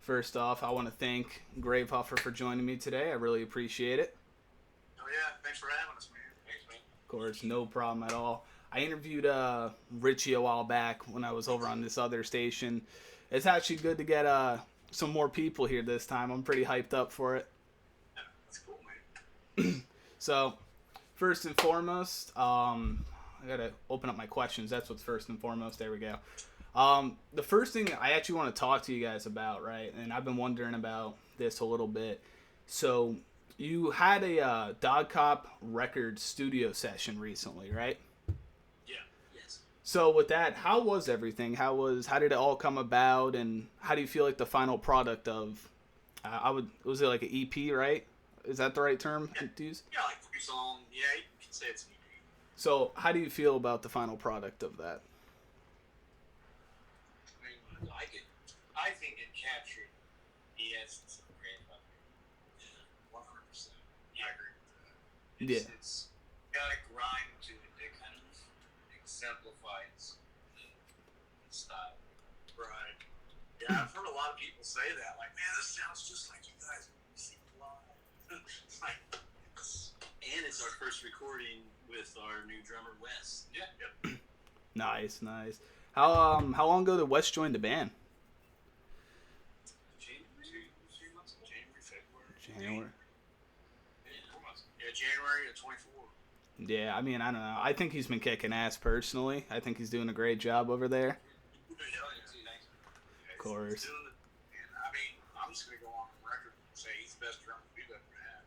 First off, I want to thank GraveHuffer for joining me today. I really appreciate it. Oh yeah, thanks for having us, man. Thanks, man. Of course, no problem at all. I interviewed Ritchie a while back when I was over on this other station. It's actually good to get some more people here this time. I'm pretty hyped up for it. Yeah, that's cool, man. So, first and foremost, I gotta open up my questions. That's what's first and foremost. There we go. The first thing I actually want to talk to you guys about, right? And I've been wondering about this a little bit. So, you had a Dog Cop record studio session recently, right? Yeah. Yes. So with that, how was everything? How did it all come about, and how do you feel like the final product of? Was it like an EP, right? Is that the right term to use? Yeah, like 3 song. Yeah, you can say it's an EP. So how do you feel about the final product of that? I mean, I like it. I think it captured the essence of GraveHuffer. 100%. Yeah, I agree with that. It's got a grind to it that kind of exemplifies the style. Right. Yeah, I've heard a lot of people say that. Like, man, this sounds just like you guys when you see it live. It's like, and it's our first recording with our new drummer Wes. Yeah. Yep. Nice. How long ago did Wes join the band? January, February. January. Yeah, 4 months. Yeah, January of 24. Yeah, I mean, I don't know. I think he's been kicking ass personally. I think he's doing a great job over there. Of course. And I mean, I'm just gonna go on record and say he's the best drummer we've ever had.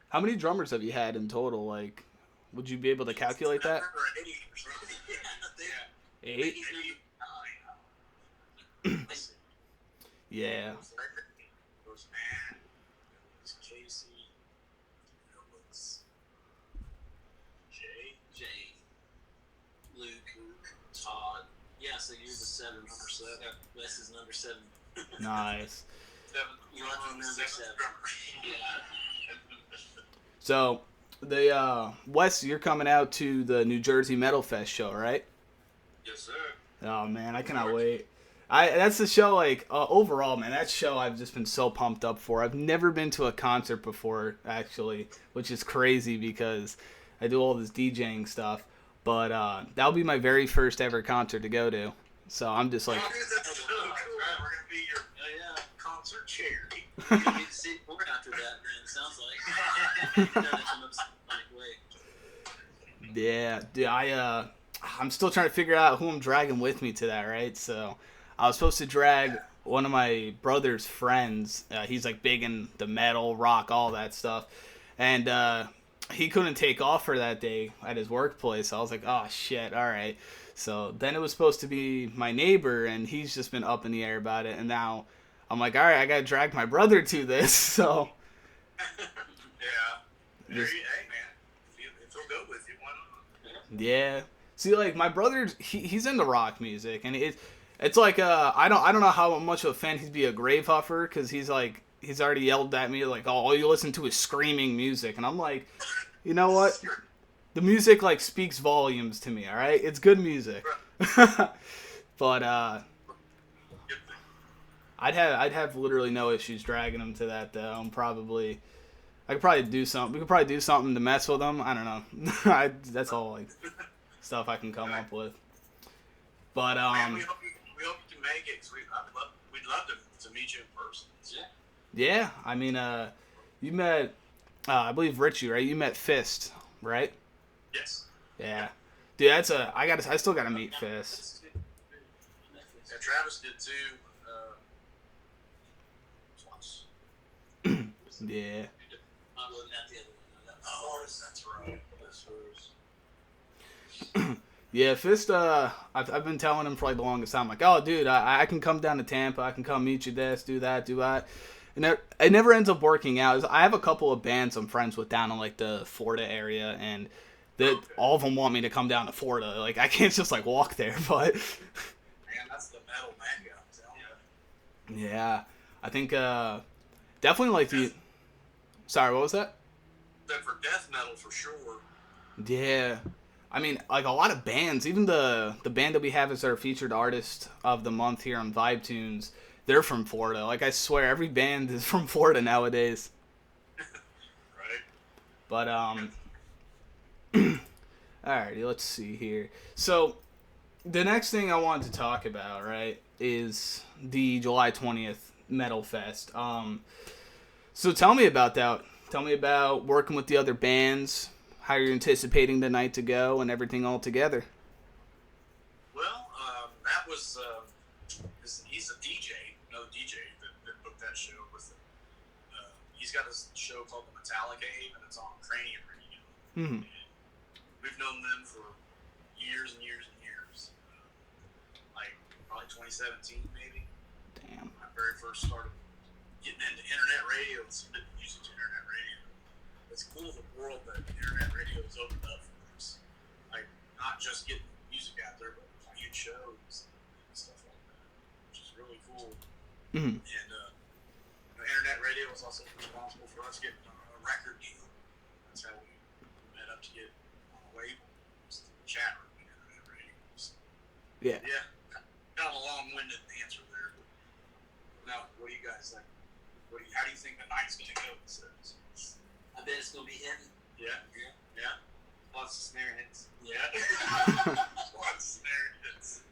How many drummers have you had in total? Like, would you be able to calculate that? Yeah. 8? 89. Yeah. It was Matt. It was Casey. It was Jay, Luke, Todd. Yeah, so you're the 7. Number 7. Wes is number 7. Nice. 7. You're lucky number 7. Yeah. So, the Wes, you're coming out to the New Jersey Metal Fest show, right? Yes, sir. Oh man, I cannot wait. That's the show. Like overall, man, that show I've just been so pumped up for. I've never been to a concert before, actually, which is crazy because I do all this DJing stuff. But that'll be my very first ever concert to go to. So I'm just like, That's so cool. We're gonna be your concert charity. You're gonna get to see more after that, man. It sounds like. Done it in a sonic way. yeah, dude, I'm still trying to figure out who I'm dragging with me to that, right? So I was supposed to drag one of my brother's friends. He's like big in the metal, rock, all that stuff. And he couldn't take off for that day at his workplace. So I was like, oh shit, all right. So then it was supposed to be my neighbor, and he's just been up in the air about it. And now I'm like, all right, I got to drag my brother to this. So Yeah. Hey, man. If he'll go with you, why not? yeah. See, like my brother, he's into rock music, and it's like I don't know how much of a fan he'd be of GraveHuffer, because he's already yelled at me like, oh, all you listen to is screaming music, and I'm like, you know what? The music like speaks volumes to me. All right, it's good music. But I'd have literally no issues dragging him to that though. I could probably do something. We could probably do something to mess with him. I don't know. That's all like stuff I can come up with. But Man, we hope you can make it. Cause we'd love to meet you in person. yeah. I mean, you met, I believe Ritchie, right? You met Fist, right? Yes. Yeah. Dude, I still gotta meet Fist. Yeah, Travis did too. Twice. Yeah. I'm looking at the other one. Oh, that's right. That's hers. Yeah, Fist, I've been telling him for like the longest time, like, oh, dude, I can come down to Tampa, I can come meet you this, do that. And it never ends up working out. I have a couple of bands I'm friends with down in like the Florida area, and all of them want me to come down to Florida. Like, I can't just like walk there, but Man, that's the metal mecca, I'm telling you. yeah, I think definitely like the. Sorry, what was that? Except for death metal for sure. Yeah. I mean, like a lot of bands, even the band that we have as our featured artist of the month here on Vibe Tunes, they're from Florida. Like, I swear, every band is from Florida nowadays. Right. But, alrighty, let's see here. So, the next thing I wanted to talk about, right, is the July 20th Metal Fest. So tell me about that. Tell me about working with the other bands, how you're anticipating the night to go, and everything all together. Well, that was he's a DJ, another DJ that booked that show with him. He's got a show called The Metallica Ave, and it's on Cranium Radio. Mm-hmm. We've known them for years and years and years. Like probably 2017 maybe. Damn. I very first started getting into internet radio and submitting music to internet radio. It's cool the world that internet radio has opened up for us. Like not just getting music out there, but playing shows and stuff like that, which is really cool. Mm-hmm. And the internet radio was also responsible for us getting a record deal. That's how we met up to get on a label. Just the chat room and internet radio. So, Yeah. yeah, kind of a long-winded answer there. But now, what do you guys think? How do you think the night's gonna go? I bet it's gonna be heavy. Yeah. Lots of snare hits. Yeah. Lots of snare hits.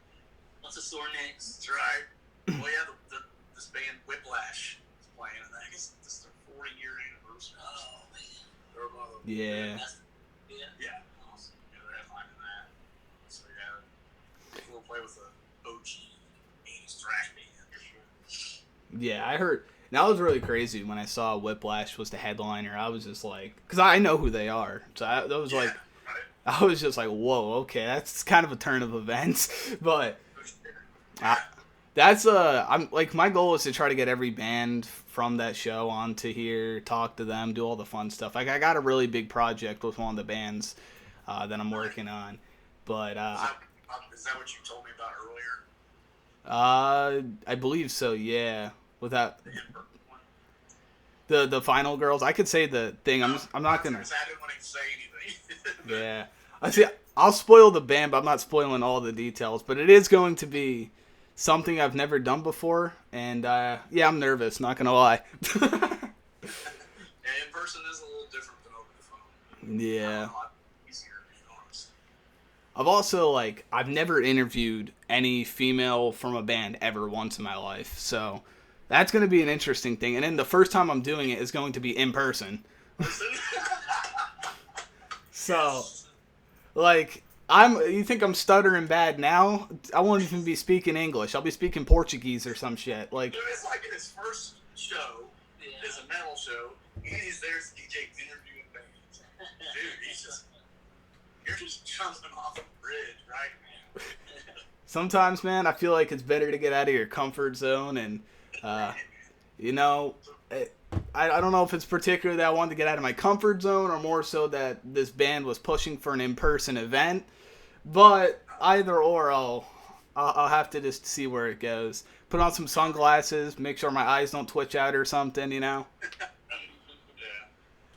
Lots of sore necks. That's right. Well, yeah, this band Whiplash is playing, and I guess this is their 40-year anniversary. Oh man. They're one of them. Yeah. Yeah. Awesome. Yeah, they're headlining that. So yeah, we'll play with the OG 80s thrash band for sure. Yeah, I heard. That was really crazy when I saw Whiplash was the headliner. I was just like, because I know who they are. So that was like, right. I was just like, whoa, okay, that's kind of a turn of events. But that's I'm like, my goal is to try to get every band from that show onto here, talk to them, do all the fun stuff. Like I got a really big project with one of the bands that I'm working on. But is that what you told me about earlier? I believe so. Yeah. Without the final girls, I could say the thing. I'm not gonna. I didn't want to say anything. Yeah, I see. I'll spoil the band, but I'm not spoiling all the details. But it is going to be something I've never done before, and yeah, I'm nervous. Not gonna lie. Yeah, in person is a little different than over the phone. Yeah. A lot easier, to be honest. I've also I've never interviewed any female from a band ever once in my life, so. That's going to be an interesting thing. And then the first time I'm doing it is going to be in person. So, you think I'm stuttering bad now? I won't even be speaking English. I'll be speaking Portuguese or some shit. Dude, it's like his first show is a metal show, and he's there as DJ interviewing bands. Dude, you're just jumping off a bridge right now. Sometimes, man, I feel like it's better to get out of your comfort zone and... I don't know if it's particularly that I wanted to get out of my comfort zone or more so that this band was pushing for an in-person event. But either or, I'll have to just see where it goes. Put on some sunglasses, make sure my eyes don't twitch out or something, Yeah.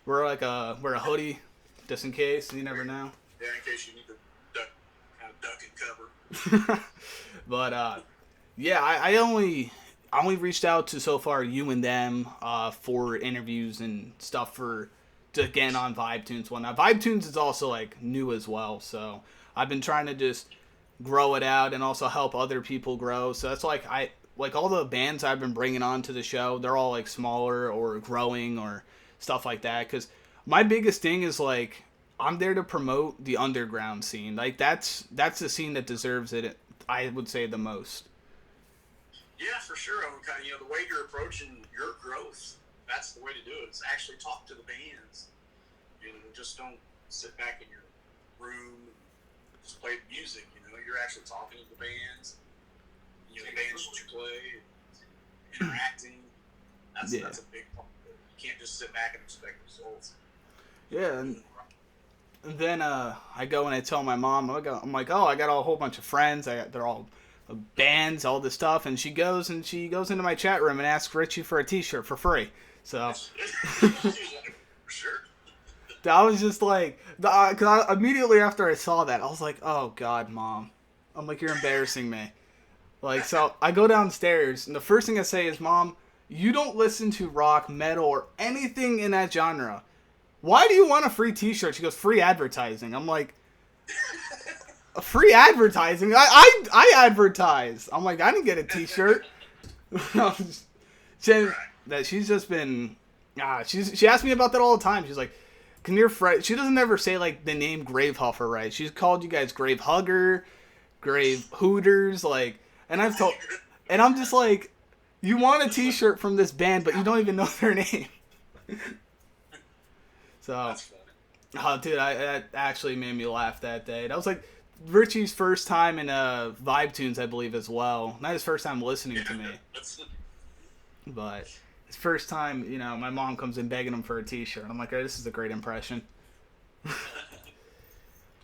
Wear a hoodie just in case. You never know. Yeah, in case you need to duck and cover. But yeah, I only reached out to so far you and them for interviews and stuff to get on VibeTunes and whatnot. VibeTunes is also new as well, so I've been trying to just grow it out and also help other people grow. So that's all the bands I've been bringing on to the show, they're all smaller or growing or stuff like that. Because my biggest thing is I'm there to promote the underground scene. That's the scene that deserves it. I would say the most. Yeah, for sure. The way you're approaching your growth, that's the way to do it. Is actually talk to the bands. Just don't sit back in your room and just play the music. You're actually talking to the bands. The bands that you play, and interacting. That's a big part. You can't just sit back and expect results. Yeah. And then I go and I tell my mom. I'm like, oh, I got a whole bunch of friends. They're all bands, all this stuff, and she goes into my chat room and asks Ritchie for a T-shirt for free. So for sure. I was just immediately after I saw that, I was like, oh God, Mom. I'm like, you're embarrassing me. Like, so I go downstairs, and the first thing I say is, Mom, you don't listen to rock, metal, or anything in that genre. Why do you want a free t-shirt? She goes, free advertising. I'm like, free advertising? I advertise. I'm like, I didn't get a t-shirt. She's just been, she asks me about that all the time. She's like, can your friend, she doesn't ever say, like, the name GraveHuffer right. She's called you guys Grave Hugger, Grave Hooters, like, and I'm just like, you want a t-shirt from this band, but you don't even know their name. So, oh, dude, that actually made me laugh that day. That was like Ritchie's first time in Vibe Tunes, I believe, as well. Not his first time listening to me, but his first time, you know, my mom comes in begging him for a t-shirt. I'm like, oh, this is a great impression.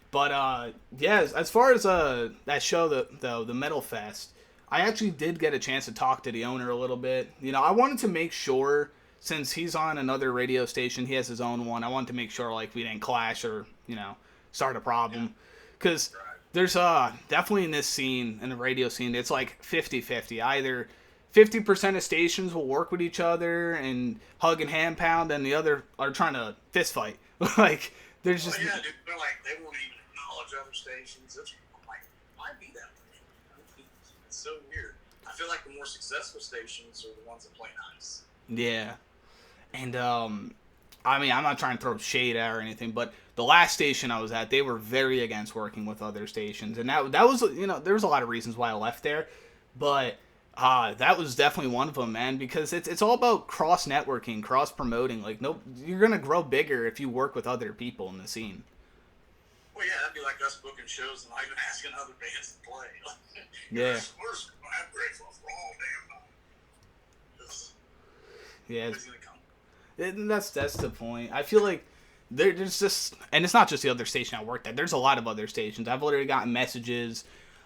But, yeah, as far as that show, the Metal Fest, I actually did get a chance to talk to the owner a little bit. You know, I wanted to make sure, since he's on another radio station, he has his own one, I wanted to make sure, like, we didn't clash or, you know, start a problem. Because there's definitely in this scene, in the radio scene, it's like 50-50. Either 50% of stations will work with each other and hug and hand pound, and the other are trying to fist fight. Like, there's just... dude, they're like, they won't even acknowledge other stations. It's like, why be that way? It's so weird. I feel like the more successful stations are the ones that play nice. Yeah. And, I mean, I'm not trying to throw shade at or anything, but the last station I was at, they were very against working with other stations. And that was, you know, there was a lot of reasons why I left there, but that was definitely one of them, man, because it's all about cross-networking, cross-promoting. Like, nope, you're going to grow bigger if you work with other people in the scene. Well, yeah, that'd be like us booking shows and not even asking other bands to play. Yeah. I'm grateful for all damn time. Yeah. That's the point. I feel like there's just, and it's not just the other station I worked at. There's a lot of other stations. I've literally gotten messages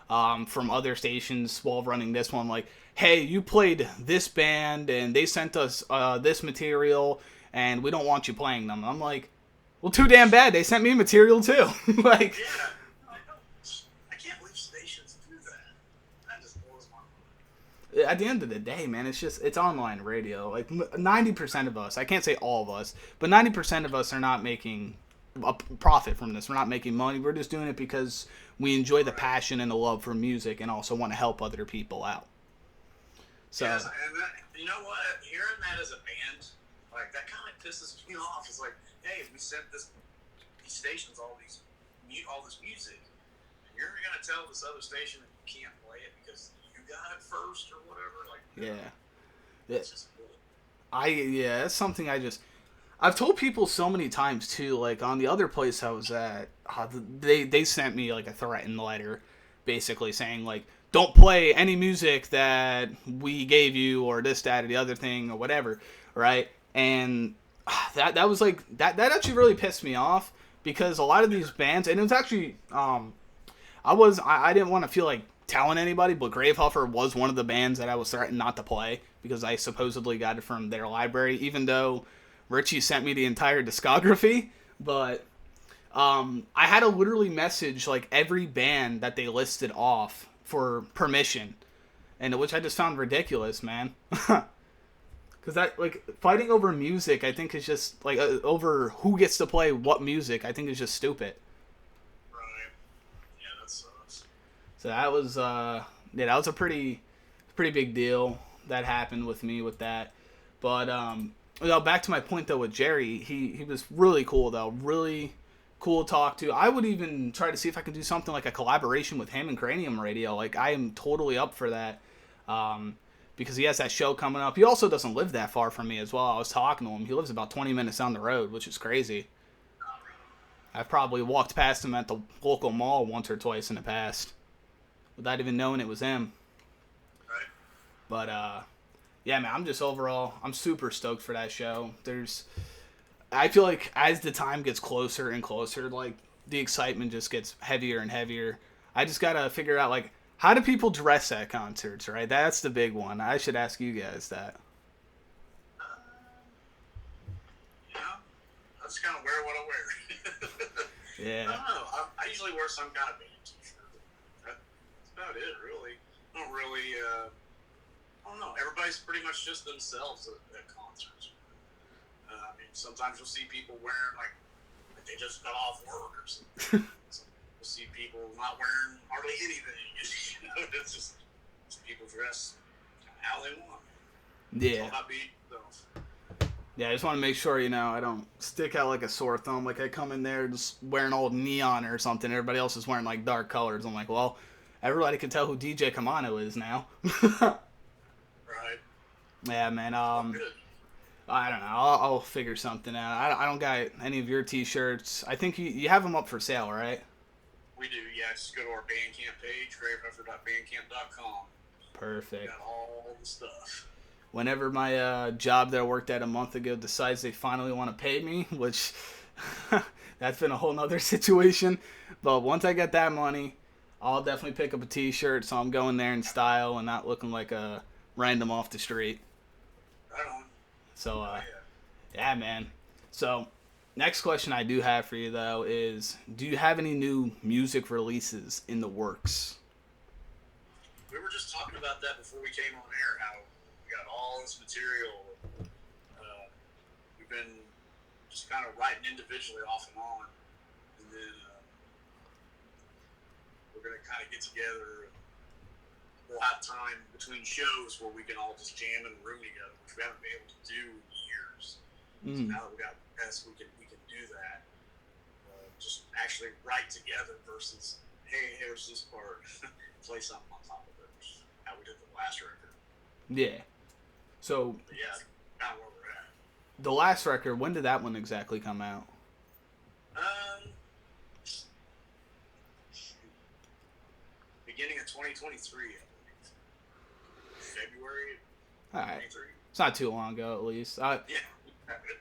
from other stations while running this one, like, hey, you played this band and they sent us this material and we don't want you playing them. I'm like, well, too damn bad. They sent me material too. Like, yeah, I can't believe stations do that. That just blows my mind. At the end of the day, man, it's online radio. Like 90% of us, I can't say all of us, but 90% of us are not making a profit from this. We're not making money. We're just doing it because we enjoy the passion and the love for music and also want to help other people out. So, yes, and that, you know what? Hearing that as a band, like, that kind of pisses me off. It's like, hey, we sent these stations all this music, and you're gonna tell this other station that you can't play it because you got it first or whatever. Like, yeah, it's just cool. that's something I've told people so many times too. Like on the other place I was at, they sent me like a threatened letter, basically saying like, don't play any music that we gave you or this, that, or the other thing or whatever, right? And that was like that actually really pissed me off because a lot of these bands, and it was actually I didn't want to feel like telling anybody, but GraveHuffer was one of the bands that I was threatened not to play because I supposedly got it from their library, even though Ritchie sent me the entire discography. But I had to literally message like every band that they listed off for permission, and which I just found ridiculous, man. Because that, like, fighting over music, I think is just, like, over who gets to play what music, I think is just stupid. Right. Yeah, that sucks. So that was, that was a pretty big deal that happened with me with that. But, back to my point, though, with Jerry, he was really cool, though. Really cool to talk to. I would even try to see if I can do something like a collaboration with him and Cranium Radio. Like, I am totally up for that. Because he has that show coming up. He also doesn't live that far from me as well. I was talking to him. He lives about 20 minutes down the road, which is crazy. I've probably walked past him at the local mall once or twice in the past without even knowing it was him. Right. But, yeah, man, I'm super stoked for that show. I feel like as the time gets closer and closer, like, the excitement just gets heavier and heavier. I just gotta figure out, like, how do people dress at concerts, right? That's the big one. I should ask you guys that. I just kind of wear what I wear. Yeah. I don't know. I usually wear some kind of band t-shirt. That's about it, really. don't really. I don't know. Everybody's pretty much just themselves at concerts. I mean, sometimes you'll see people wearing like they just got off work or something. You'll see people not wearing hardly anything. You know, it's just people dress how they want. Yeah. It's all about being themselves. Yeah, I just want to make sure, I don't stick out like a sore thumb. Like I come in there just wearing old neon or something. Everybody else is wearing like dark colors. I'm like, well, everybody can tell who DJ Kemono is now. Right. Yeah, man. Good. I don't know. I'll figure something out. I don't got any of your T-shirts. I think you have them up for sale, right? We do, yeah. Just go to our Bandcamp page, GraveHuffer.bandcamp.com. Perfect. We got all the stuff. Whenever my job that I worked at a month ago decides they finally want to pay me, which that's been a whole nother situation. But once I get that money, I'll definitely pick up a T-shirt so I'm going there in style and not looking like a random off the street. Right on. So, yeah, man. So, next question I do have for you, though, is do you have any new music releases in the works? We were just talking about that before we came on air, how we got all this material. We've been just kind of writing individually off and on. And then we're going to kind of get together. We'll have time between shows where we can all just jam in the room together, which we haven't been able to do in years. So now that we got guests, we can do that. Just actually write together versus, hey, here's this part, play something on top of it. How we did the last record. Yeah. So. But yeah, kind of where we're at. The last record, when did that one exactly come out? Beginning of 2023, I believe. February. All right. 23. It's not too long ago, at least. Yeah,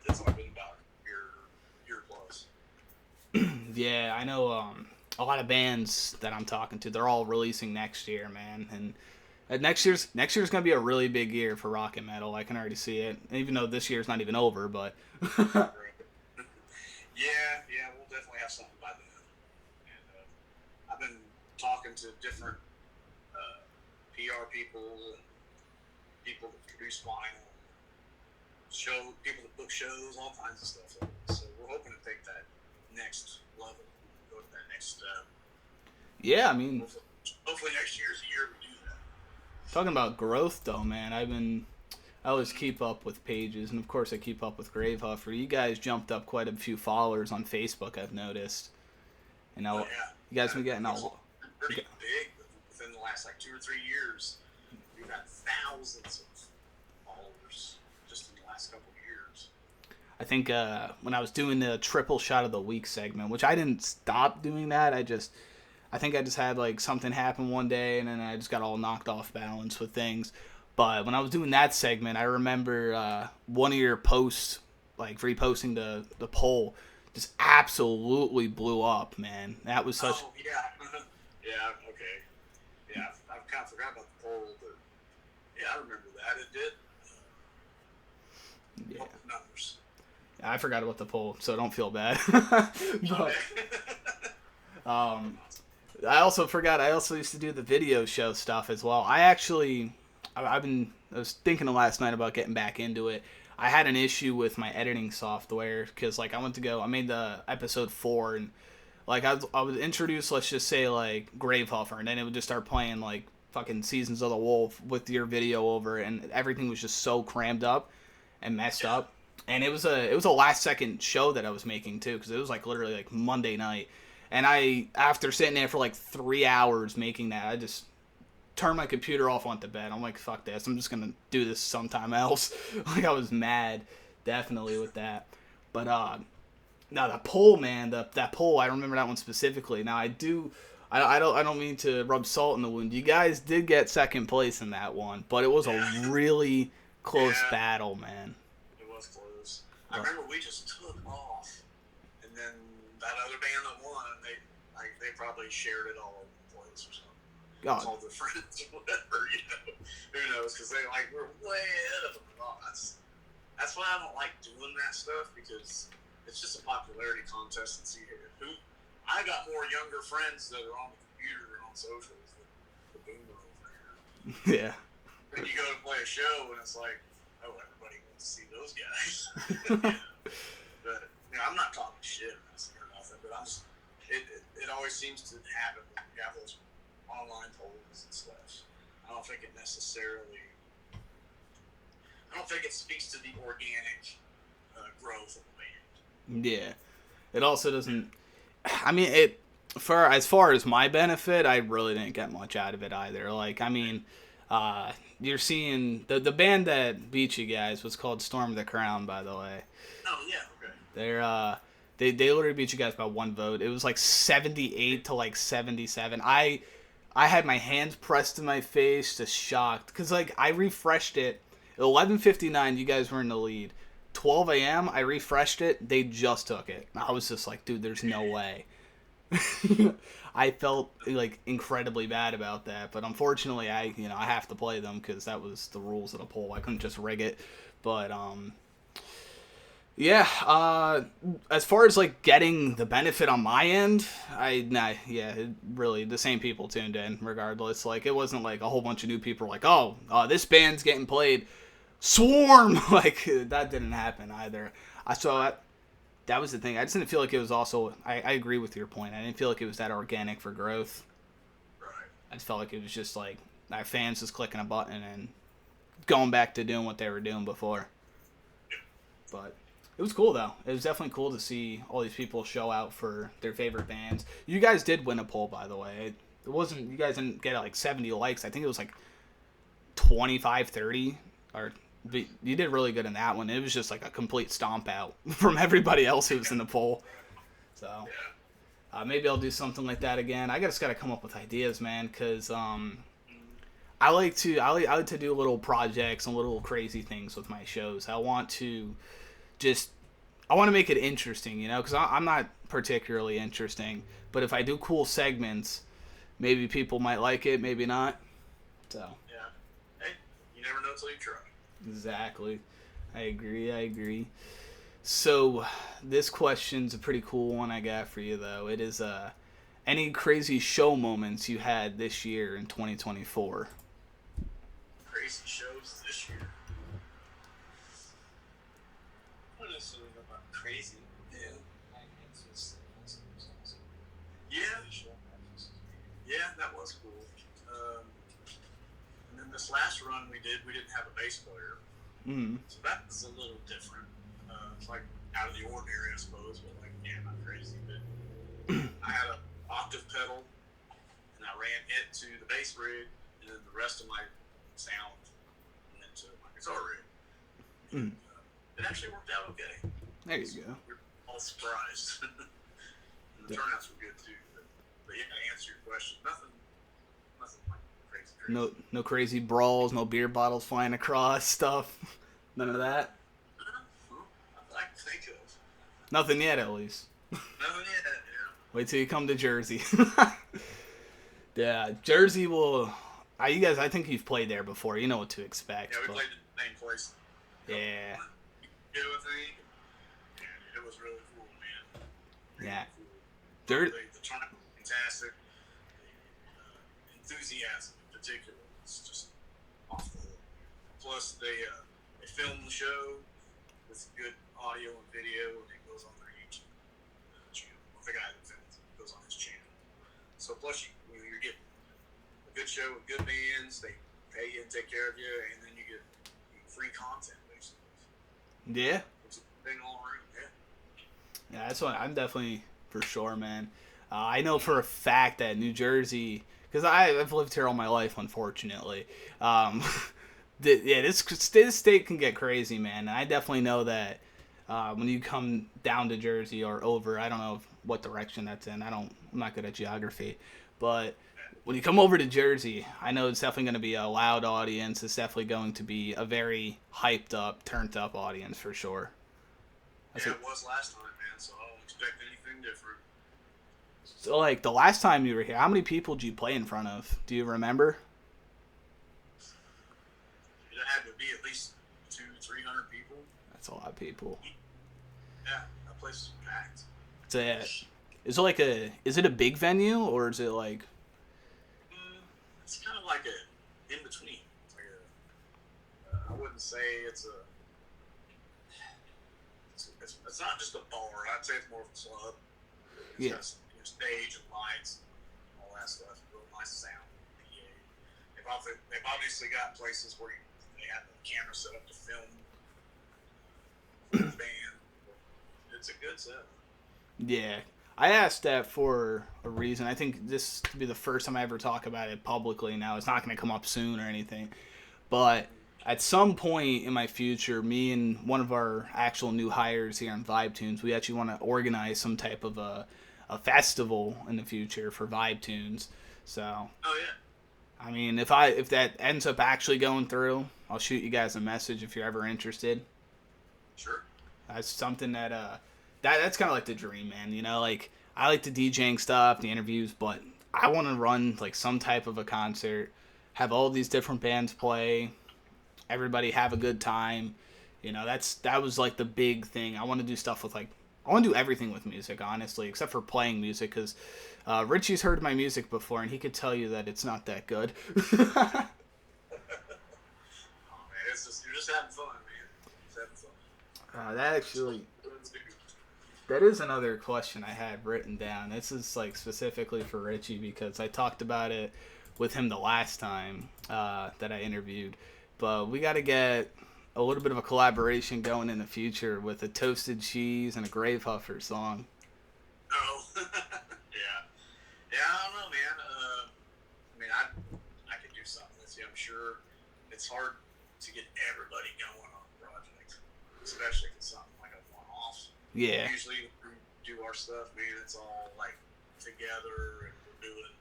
it's only been about a year plus. Yeah, I know a lot of bands that I'm talking to. They're all releasing next year, man, and next year's gonna be a really big year for rock and metal. I can already see it, even though this year's not even over. But yeah, we'll definitely have something by then. And I've been talking to different PR people and people that produce vinyl, people that book shows, all kinds of stuff like that. So we're hoping to take that next level, go to that next step. Yeah, I mean, hopefully next year's the year we do that. Talking about growth, though, man, I always keep up with pages, and of course I keep up with GraveHuffer. You guys jumped up quite a few followers on Facebook, I've noticed. You know, you guys been getting all pretty big within the last 2 or 3 years. We've had thousands of followers just in the last couple of years. I think when I was doing the triple shot of the week segment, which I didn't stop doing that, I think I just had something happen one day and then I just got all knocked off balance with things. But when I was doing that segment, I remember one of your posts, reposting the poll, just absolutely blew up, man. That was such. Oh yeah, yeah, okay, yeah. I kind of forgot about the poll, but yeah, I remember that. It did. Yeah. Numbers. I forgot about the poll, so don't feel bad. But, I also forgot. I also used to do the video show stuff as well. I was thinking last night about getting back into it. I had an issue with my editing software because I made the episode 4 and I would introduce, let's just say GraveHuffer, and then it would just start playing fucking Seasons of the Wolf with your video over it, and everything was just so crammed up and messed up. And it was a last second show that I was making too, because it was literally Monday night. And after sitting there for 3 hours making that, I just turned my computer off, went to bed. I'm like, fuck this. I'm just going to do this sometime else. I was mad, definitely, with that. But, now the poll, man, that poll, I remember that one specifically. Now, I don't mean to rub salt in the wound. You guys did get second place in that one, but it was a really close battle, man. It was close. I remember we just took off, and then that other band that won, they probably shared it all over the place or something. God. All their friends or whatever, who knows? Because we're way ahead of them. Oh, that's why I don't like doing that stuff, because it's just a popularity contest and see who. I got more younger friends that are on the computer and on socials than the boomer over here. Yeah. Then you go to play a show and it's like, oh, everybody wants to see those guys. Yeah. But I'm not talking shit or nothing, but it always seems to happen when you have those online polls and stuff. I don't think it speaks to the organic growth of the band. Yeah. It also doesn't. I mean, for as far as my benefit, I really didn't get much out of it either. Like, I mean, you're seeing the band that beat you guys was called Storm of the Crown, by the way. Oh yeah, okay. They literally beat you guys by one vote. It was like 78 to like 77. I had my hands pressed to my face, just shocked, because like I refreshed it. At 11:59, you guys were in the lead. 12 a.m. I refreshed it. They just took it. I was just like, dude, there's no way. I felt like incredibly bad about that, but unfortunately, I have to play them because that was the rules of the poll. I couldn't just rig it. But yeah. As far as like getting the benefit on my end, really the same people tuned in regardless. Like it wasn't like a whole bunch of new people like, oh, this band's getting played. Swarm! Like, that didn't happen either. I saw that was the thing. I just didn't feel like it was also, I agree with your point. I didn't feel like it was that organic for growth. Right. I just felt like it was just like, our fans just clicking a button and going back to doing what they were doing before. But it was cool, though. It was definitely cool to see all these people show out for their favorite bands. You guys did win a poll, by the way. It wasn't, you guys didn't get like 70 likes. I think it was like 25, 30, or... But you did really good in that one. It was just like a complete stomp out from everybody else who was in the poll. So maybe I'll do something like that again. I just got to come up with ideas, man, because I like to do little projects and little crazy things with my shows. I want to make it interesting, because I'm not particularly interesting. But if I do cool segments, maybe people might like it, maybe not. So yeah, hey, you never know until you try. Exactly. I agree. So, this question's a pretty cool one I got for you, though. It is, any crazy show moments you had this year in 2024? Crazy shows this year? I don't necessarily know about crazy. Yeah. Yeah, that was cool. And then this last run we didn't have a bass player. Mm-hmm. So that was a little different. It's like out of the ordinary, I suppose, but like, yeah, not crazy. But I had an octave pedal, and I ran it to the bass rig, and then the rest of my sound went to my guitar rig. And, it actually worked out okay. There you go. We're all surprised. And the turnouts were good too. But yeah, to answer your question, nothing like crazy. No crazy brawls, no beer bottles flying across, stuff. None of that. I can think of. Nothing yet, at least. Nothing yet. Yeah. Wait till you come to Jersey. Yeah, Jersey will. You guys, I think you've played there before. You know what to expect. Yeah, we played the same place. Yeah. You know, I think. Yeah, it was really cool, man. Really Yeah. Cool. The turnout was fantastic. The enthusiasm in particular was just off the hook. Plus, they filmed the show with good audio and video, and it goes on their YouTube channel. The guy that films it goes on his channel. So plus, you're getting a good show with good bands. They pay you and take care of you, and then you get free content, basically. Yeah. It's a thing all around. Yeah, that's what I'm definitely for sure, man. I know for a fact that New Jersey, because I've lived here all my life, unfortunately. This state can get crazy, man. And I definitely know that when you come down to Jersey or over, I don't know what direction that's in. I'm not good at geography, but when you come over to Jersey, I know it's definitely going to be a loud audience. It's definitely going to be a very hyped up, turned up audience for sure. Yeah, it was last time, man. So I don't expect anything different. So, like, the last time you were here, how many people did you play in front of? Do you remember? It had to be at least 200-300 people. That's a lot of people. Yeah, that place was packed. Is it a big venue, or is it like... It's kind of like a in-between wouldn't say it's not just a bar. I'd say it's more of a club. It's got stage and lights, and all that stuff. Real nice sound. PA. They've obviously got places where they have the camera set up to film the band. It's a good set. Yeah. I asked that for a reason. I think this will be the first time I ever talk about it publicly now. It's not going to come up soon or anything. But at some point in my future, me and one of our actual new hires here on Vibe Tunes, we actually want to organize some type of a festival in the future for Vibe Tunes. So, oh yeah. I mean, if that ends up actually going through, I'll shoot you guys a message if you're ever interested. Sure. That's something that's kind of like the dream, man. You know, like I like the DJing stuff, the interviews, but I want to run like some type of a concert, have all these different bands play, everybody have a good time. You know, that was like the big thing. I want to do stuff with I want to do everything with music, honestly, except for playing music, because Ritchie's heard my music before, and he could tell you that it's not that good. Oh man, you're just having fun, man. Just having fun. That is another question I had written down. This is like specifically for Ritchie because I talked about it with him the last time that I interviewed. But we got to get a little bit of a collaboration going in the future with a Toasted Cheese and a GraveHuffer song. Oh, yeah. Yeah, I don't know, man. I mean, I could do something with you. I'm sure it's hard to get everybody going on a project, especially if it's something like a one-off. Yeah. Usually we do our stuff, man, it's all like together and we're doing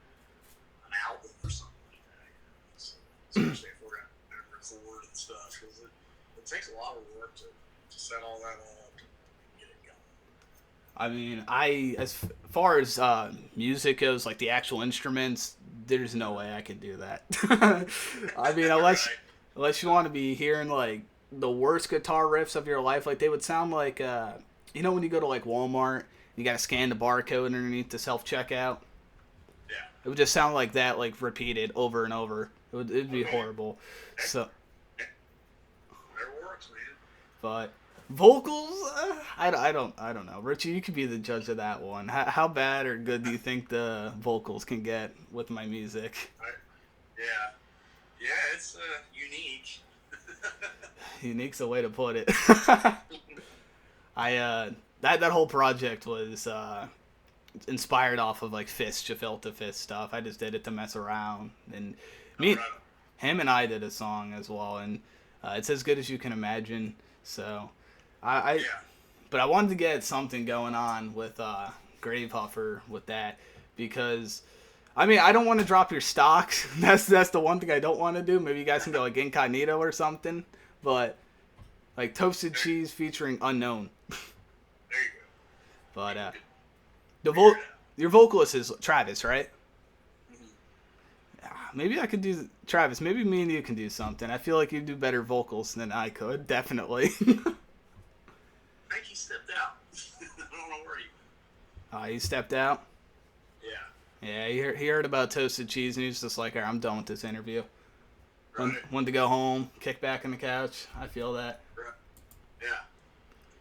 an album or something like that. So, especially if we're going to record and stuff, because it takes a lot of work to set all that up and get it going. I mean, as far as music goes, like the actual instruments, there's no way I could do that. I mean, unless you want to be hearing like the worst guitar riffs of your life, like they would sound like, you know, when you go to like Walmart, you gotta scan the barcode underneath the self checkout. Yeah. It would just sound like that, like repeated over and over. It'd be horrible. So. Whatever works, man. But vocals, I don't know. Richie, you could be the judge of that one. How bad or good do you think the vocals can get with my music? Yeah, it's unique. Unique's a way to put it. That whole project was inspired off of like Fist, Gefilte Fist stuff. I just did it to mess around, and him and I did a song as well, and it's as good as you can imagine. So, but I wanted to get something going on with GraveHuffer with that, because I mean, I don't want to drop your stocks. That's the one thing I don't want to do. Maybe you guys can go like incognito or something, but like Toasted Cheese featuring Unknown. There you go. But your vocalist is Travis, right? Mm-hmm. Maybe I could do Travis. Maybe me and you can do something. I feel like you do better vocals than I could. Definitely. I think he stepped out. I don't know where he went. He stepped out. Yeah. Yeah, he heard about Toasted Cheese and he was just like, "Alright, I'm done with this interview." Right. Wanted to go home, kick back on the couch. I feel that. Right. Yeah.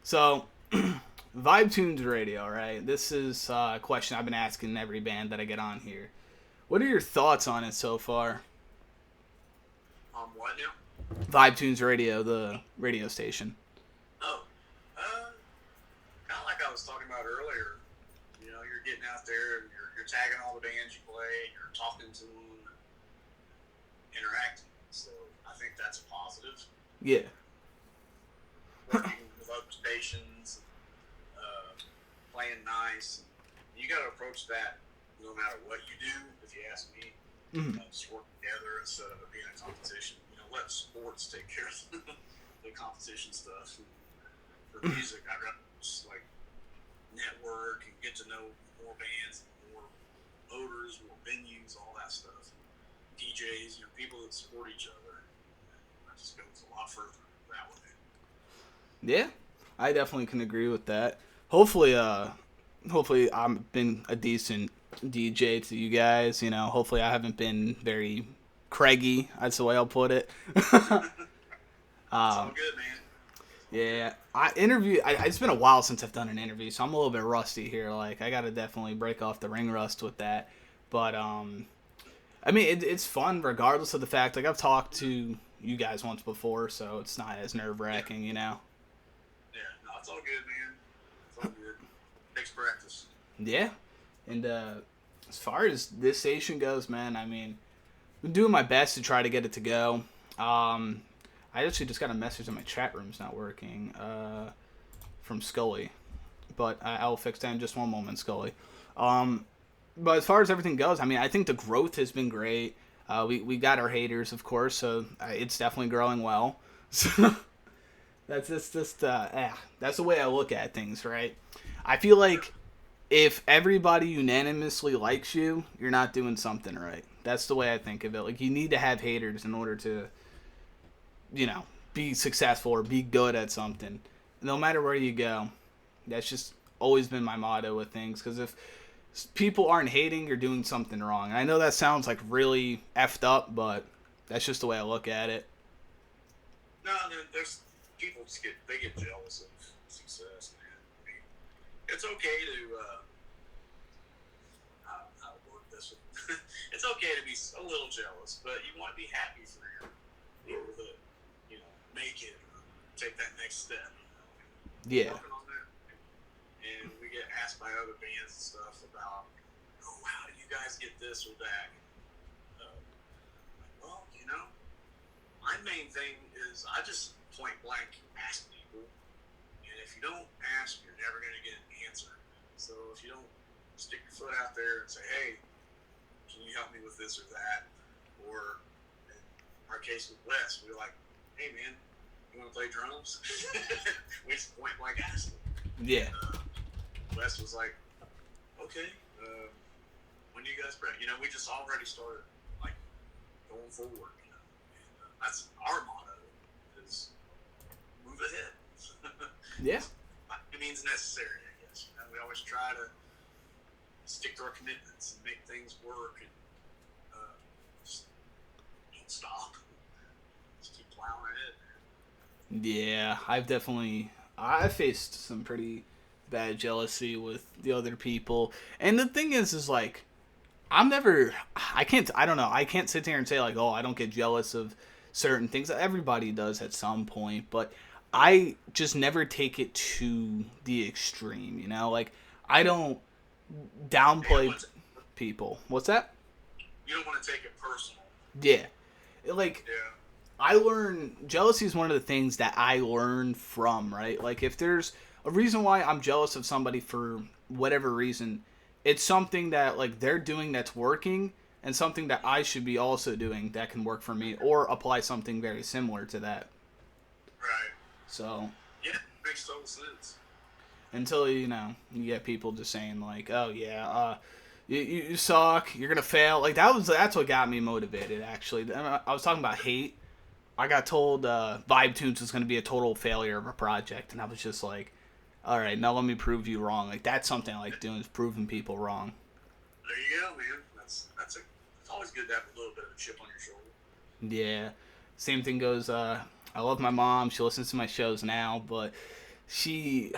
So, Vibe Tunes Radio, right? This is a question I've been asking every band that I get on here. What are your thoughts on it so far? On what now? Vibe Tunes Radio, the radio station. Oh, kind of like I was talking about earlier. You know, you're getting out there and you're tagging all the bands you play, and you're talking to them, and interacting. So I think that's a positive. Yeah. Working with other stations, playing nice. You got to approach that no matter what you do. If you ask me, just work together instead of it being a competition. You know, let sports take care of the competition stuff. For music, I'd rather just like network and get to know more bands, more voters, more venues, all that stuff. DJs, you know, people that support each other. That just goes a lot further that way. Yeah, I definitely can agree with that. Hopefully I've been a decent DJ to you guys. You know, hopefully I haven't been very Craigie. That's the way I'll put it. all good, man. Yeah, it's been a while since I've done an interview, so I'm a little bit rusty here. Like, I gotta definitely break off the ring rust with that. But I mean, it's fun regardless of the fact. Like, I've talked to you guys once before, so it's not as nerve wracking, you know. Yeah, no, it's all good, man. It's all good. Takes practice. Yeah, and as far as this station goes, man, I mean, I'm doing my best to try to get it to go. I actually just got a message that my chat room's not working from Scully, but I'll fix that in just one moment, Scully. But as far as everything goes, I mean, I think the growth has been great. We got our haters, of course, so it's definitely growing well. So that's just that's the way I look at things, right? I feel like if everybody unanimously likes you, you're not doing something right. That's the way I think of it. Like, you need to have haters in order to, you know, be successful or be good at something. No matter where you go. That's just always been my motto with things. Because if people aren't hating, you're doing something wrong. And I know that sounds like really effed up, but that's just the way I look at it. No, there's people they get jealous of success, man. I mean, it's okay to how to word this one. It's okay to be a little jealous, but you want to be happy for your people that, you know, make it or take that next step. You know? Yeah. Working on that. And we get asked by other bands and stuff about, oh, how do you guys get this or that? Well, you know, my main thing is I just point blank ask people, and if you don't ask, you're never going to get an answer. So if you don't stick your foot out there and say, hey, can you help me with this or that? Or in our case with Wes, we were like, hey man, you want to play drums? We just point blank asked him. Yeah. Wes was like, okay, when do you guys practice? You know, we just already started like going forward. You know, and, that's our motto is move ahead. Yeah. It means necessary, I guess. You know, we always try to stick to our commitments and make things work, and just don't stop. Just keep plowing ahead. Yeah, I faced some pretty bad jealousy with the other people. And the thing is like, I don't know, I can't sit here and say like, oh, I don't get jealous of certain things. Everybody does at some point, but I just never take it to the extreme, you know? Like, I don't downplay people. What's that? You don't want to take it personal. Yeah. Like, Yeah. Jealousy is one of the things that I learn from, right? Like, if there's a reason why I'm jealous of somebody for whatever reason, it's something that, like, they're doing that's working, and something that I should be also doing that can work for me, or apply something very similar to that. Right. So, yeah, makes total sense. Until, you know, you get people just saying, like, oh, yeah, you suck, you're gonna fail. Like, that's what got me motivated, actually. I was talking about hate. I got told Vibe Tunes was going to be a total failure of a project, and I was just like, all right, now let me prove you wrong. Like, that's something I like doing, is proving people wrong. There you go, man. It's always good to have a little bit of a chip on your shoulder. Yeah. Same thing goes, I love my mom. She listens to my shows now, but she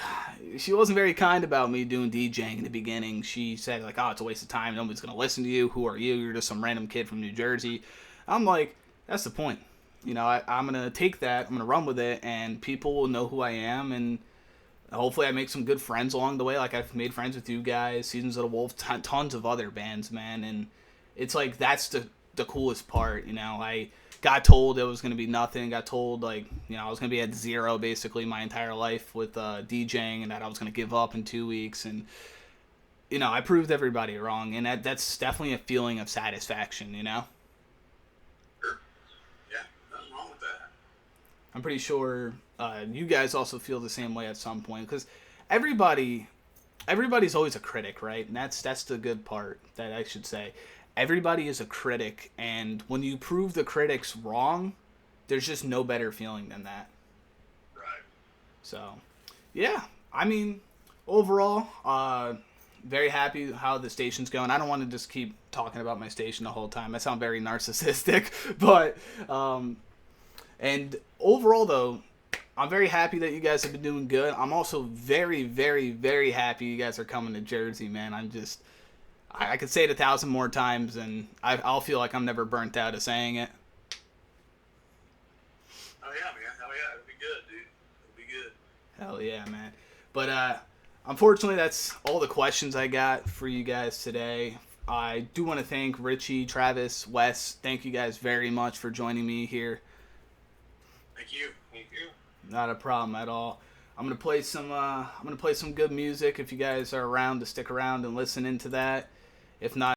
wasn't very kind about me doing DJing in the beginning. She said, like, oh, it's a waste of time. Nobody's going to listen to you. Who are you? You're just some random kid from New Jersey. I'm like, that's the point. You know, I'm going to take that, I'm going to run with it, and people will know who I am, and hopefully I make some good friends along the way. Like, I've made friends with you guys, Seasons of the Wolf, tons of other bands, man, and it's like, that's the coolest part, you know. I got told it was going to be nothing, got told, like, you know, I was going to be at zero, basically, my entire life with DJing, and that I was going to give up in 2 weeks, and, you know, I proved everybody wrong, and that's definitely a feeling of satisfaction, you know. I'm pretty sure you guys also feel the same way at some point, because everybody's always a critic, right? And that's the good part that I should say. Everybody is a critic, and when you prove the critics wrong, there's just no better feeling than that. Right. So, yeah. I mean, overall, very happy how the station's going. I don't want to just keep talking about my station the whole time. I sound very narcissistic, but And overall, though, I'm very happy that you guys have been doing good. I'm also very, very, very happy you guys are coming to Jersey, man. I could say it 1,000 more times, and I'll feel like I'm never burnt out of saying it. Oh yeah, man. Oh yeah, it'll be good, dude. It'll be good. Hell yeah, man. But unfortunately, that's all the questions I got for you guys today. I do want to thank Ritchie, Travis, Wes. Thank you guys very much for joining me here. Thank you. Thank you. Not a problem at all. I'm gonna play some good music if you guys are around to stick around and listen into that. If not,